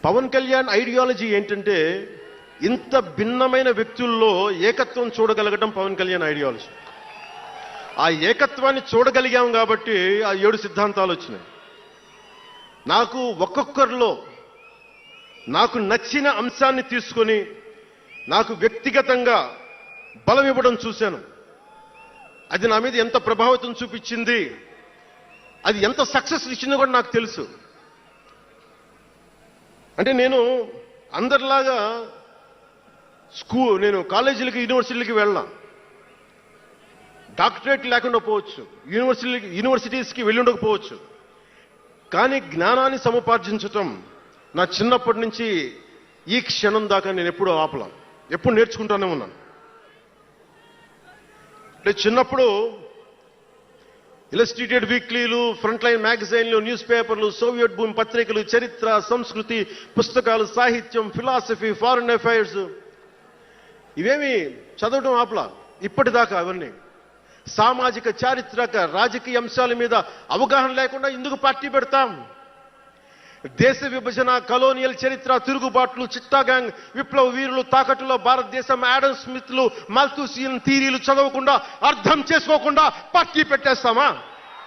Pawan Kalyan ideology ఏంటంటే ఇంత భిన్నమైన వ్యక్తుల్లో ఏకత్వం చూడగలగడం పవన్ కళ్యాణ్ ఐడియాలజీ. ఆ ఏకత్వాన్ని చూడగలిగాం కాబట్టి ఆ 7 సిద్ధాంతాలు వచ్చినాయి. నాకు ఒక్కొక్కరిలో నాకు నచ్చిన అంశాన్ని తీసుకొని నాకు వ్యక్తిగతంగా బలం ఇవ్వడం చూశాను. అది నా మీద ఎంత ప్రభావితం చూపించింది, అది ఎంత సక్సెస్ ఇచ్చిందో కూడా నాకు తెలుసు. అంటే నేను అందరిలాగా నేను కాలేజీలకి యూనివర్సిటీలకి వెళ్ళా, డాక్టరేట్ లేకుండా పోవచ్చు, యూనివర్సిటీస్కి వెళ్ళి ఉండకపోవచ్చు, కానీ జ్ఞానాన్ని సముపార్జించటం నా చిన్నప్పటి నుంచి ఈ క్షణం దాకా నేను ఎప్పుడూ ఆపలా, ఎప్పుడు నేర్చుకుంటానే ఉన్నాను. అంటే చిన్నప్పుడు ఇలస్ట్రేటెడ్ వీక్లీలు, ఫ్రంట్ లైన్ మ్యాగజైన్లు, న్యూస్ పేపర్లు, సోవియట్ భూమి పత్రికలు, చరిత్ర, సంస్కృతి పుస్తకాలు, సాహిత్యం, ఫిలాసఫీ, ఫారిన్ అఫైర్స్ ఇవేమి చదవడం ఆపలా. ఇప్పటిదాకా అవన్నీ సామాజిక, చారిత్రక, రాజకీయ అంశాల మీద అవగాహన లేకుండా ఎందుకు పార్టీ పెడతాం? దేశ విభజన, కలోనియల్ చరిత్ర, తిరుగుబాట్లు, చిట్టా గ్యాంగ్, విప్లవ వీరులు, తాకట్టులో భారతదేశం, ఆడమ్ స్మిత్లు, మాల్థూసియన్ థీరీలు చదవకుండా, అర్థం చేసుకోకుండా పార్టీ పెట్టేస్తామా?